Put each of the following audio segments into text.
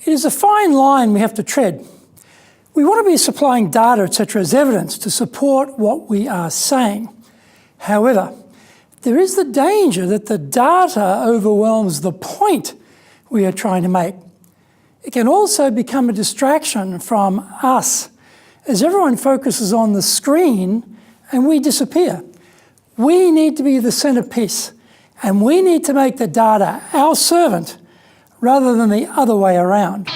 It is a fine line we have to tread. We want to be supplying data, etc., as evidence to support what we are saying. However, there is the danger that the data overwhelms the point we are trying to make. It can also become a distraction from us, as everyone focuses on the screen and we disappear. We need to be the centerpiece, and we need to make the data our servant rather than the other way around.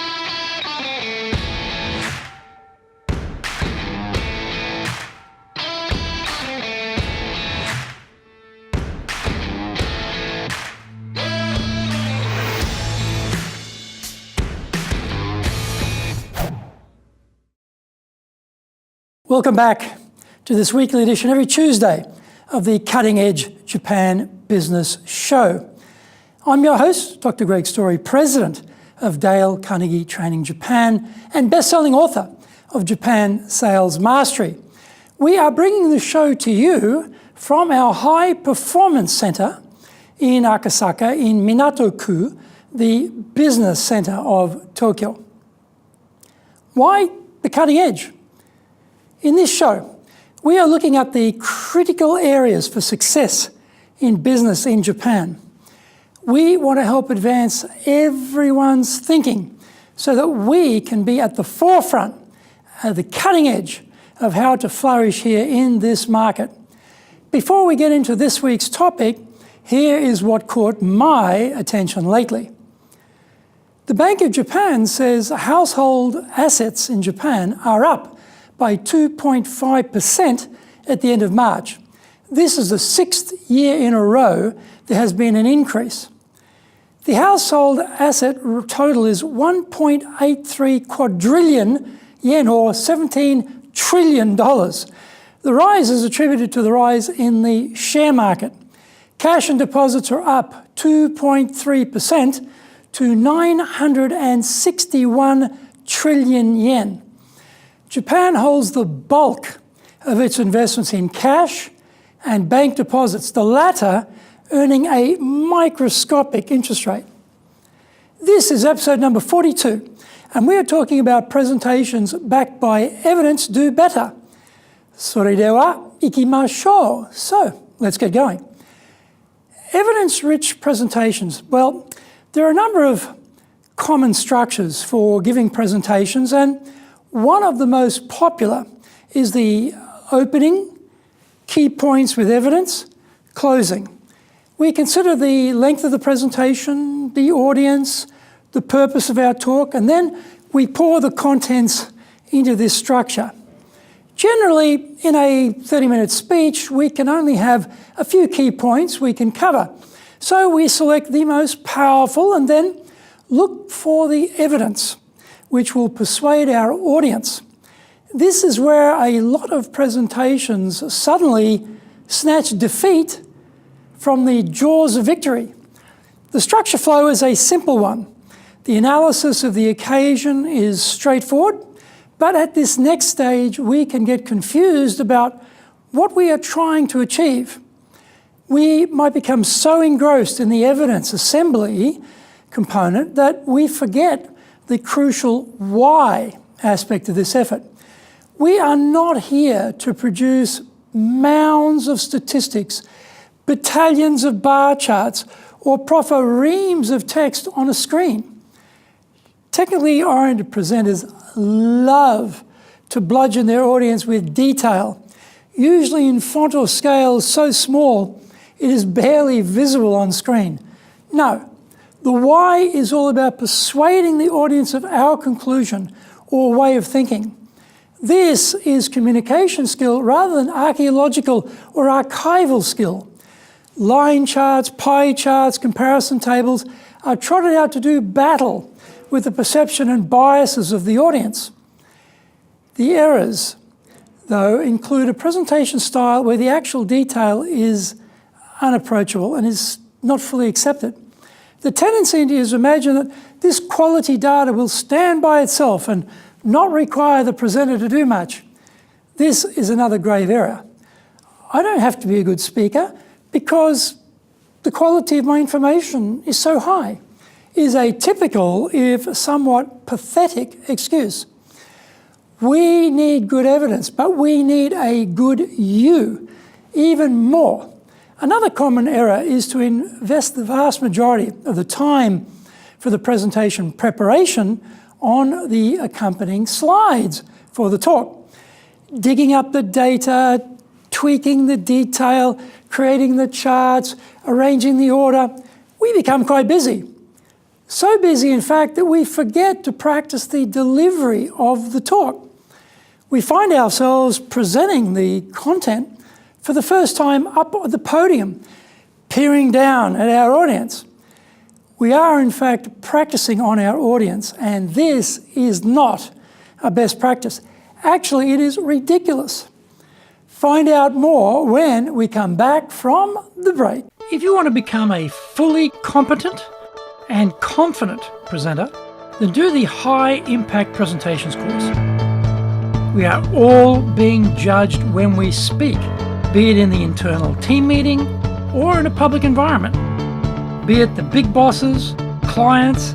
Welcome back to this weekly edition every Tuesday of the Cutting Edge Japan Business Show. I'm your host, Dr. Greg Story, President of Dale Carnegie Training Japan and best-selling author of Japan Sales Mastery. We are bringing the show to you from our High Performance Center in Akasaka in Minato-ku, the business center of Tokyo. Why the cutting edge? In this show, we are looking at the critical areas for success in business in Japan. We want to help advance everyone's thinking so that we can be at the forefront, at the cutting edge of how to flourish here in this market. Before we get into this week's topic, here is what caught my attention lately. The Bank of Japan says household assets in Japan are up by 2.5% at the end of March. This is the 6th year in a row there has been an increase. The household asset total is 1.83 quadrillion yen, or $17 trillion. The rise is attributed to the rise in the share market. Cash and deposits are up 2.3% to 961 trillion yen. Japan holds the bulk of its investments in cash and bank deposits, the latter earning a microscopic interest rate. This is episode number 42, and we are talking about presentations backed by evidence do better. それでは行きましょう. So, let's get going. Evidence-rich presentations. Well, there are a number of common structures for giving presentations, and one of the most popular is the opening, key points with evidence, closing. We consider the length of the presentation, the audience, the purpose of our talk, and then we pour the contents into this structure. Generally, in a 30-minute speech, we can only have a few key points we can cover. So we select the most powerful and then look for the evidence, which will persuade our audience. This is where a lot of presentations suddenly snatch defeat from the jaws of victory. The structure flow is a simple one. The analysis of the occasion is straightforward, but at this next stage, we can get confused about what we are trying to achieve. We might become so engrossed in the evidence assembly component that we forget the crucial why aspect of this effort. We are not here to produce mounds of statistics, battalions of bar charts, or proffer reams of text on a screen. Technically oriented presenters love to bludgeon their audience with detail, usually in font or scale so small it is barely visible on screen. No. The why is all about persuading the audience of our conclusion or way of thinking. This is communication skill rather than archaeological or archival skill. Line charts, pie charts, comparison tables are trotted out to do battle with the perception and biases of the audience. The errors, though, include a presentation style where the actual detail is unapproachable and is not fully accepted. The tendency is to imagine that this quality data will stand by itself and not require the presenter to do much. This is another grave error. I don't have to be a good speaker because the quality of my information is so high. is a typical, if somewhat pathetic, excuse. We need good evidence, but we need a good you even more. Another common error is to invest the vast majority of the time for the presentation preparation on the accompanying slides for the talk. Digging up the data, tweaking the detail, creating the charts, arranging the order. We become quite busy. So busy, in fact, that we forget to practice the delivery of the talk. We find ourselves presenting the content for the first time up at the podium, peering down at our audience. We are, in fact, practicing on our audience, and this is not a best practice. Actually, it is ridiculous. Find out more when we come back from the break. If you want to become a fully competent and confident presenter, then do the High Impact Presentations course. We are all being judged when we speak, be it in the internal team meeting or in a public environment, be it the big bosses, clients,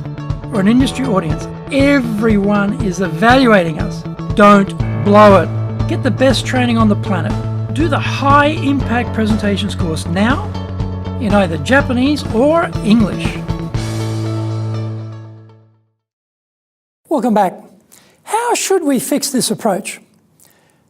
or an industry audience. Everyone is evaluating us. Don't blow it. Get the best training on the planet. Do the High Impact Presentations course now in either Japanese or English. Welcome back. How should we fix this approach?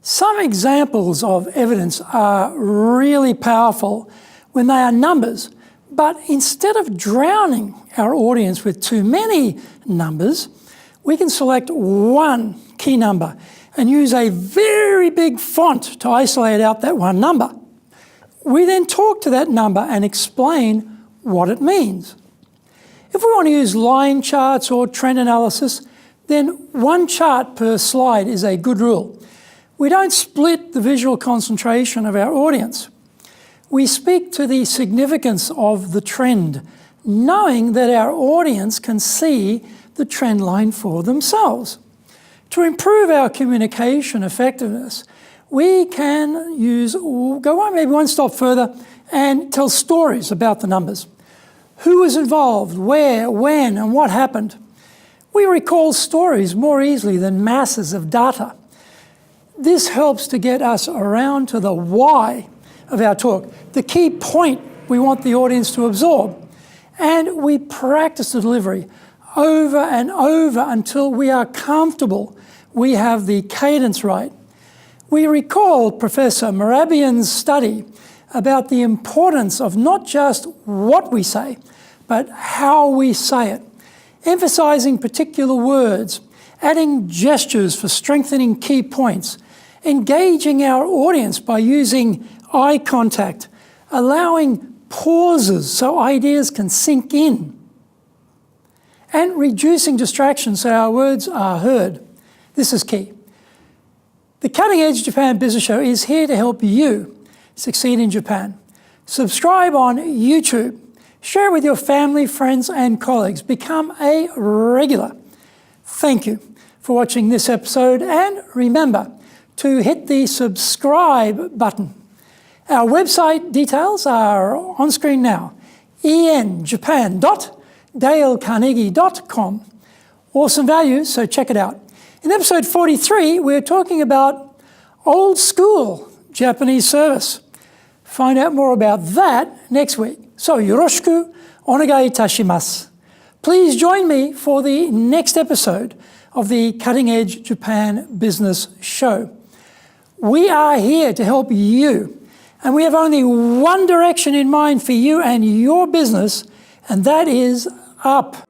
Some examples of evidence are really powerful when they are numbers, but instead of drowning our audience with too many numbers, we can select one key number and use a very big font to isolate out that one number. We then talk to that number and explain what it means. If we want to use line charts or trend analysis, then one chart per slide is a good rule. We don't split the visual concentration of our audience. We speak to the significance of the trend, knowing that our audience can see the trend line for themselves. To improve our communication effectiveness, we can go on maybe one step further and tell stories about the numbers. Who was involved, where, when, and what happened. We recall stories more easily than masses of data. This helps to get us around to the why of our talk, the key point we want the audience to absorb. And we practice the delivery over and over until we are comfortable we have the cadence right. We recall Professor Marabian's study about the importance of not just what we say, but how we say it, emphasizing particular words, adding gestures for strengthening key points, engaging our audience by using eye contact, allowing pauses so ideas can sink in, and reducing distractions so our words are heard. This is key. The Cutting Edge Japan Business Show is here to help you succeed in Japan. Subscribe on YouTube. Share with your family, friends, and colleagues. Become a regular. Thank you for watching this episode, and remember to hit the subscribe button. Our website details are on screen now, enjapan.dalecarnegie.com. Awesome values, so check it out. In episode 43, we're talking about old school Japanese service. Find out more about that next week. So, yoroshiku onegai itashimasu. Please join me for the next episode of the Cutting Edge Japan Business Show. We are here to help you, and we have only one direction in mind for you and your business, and that is up.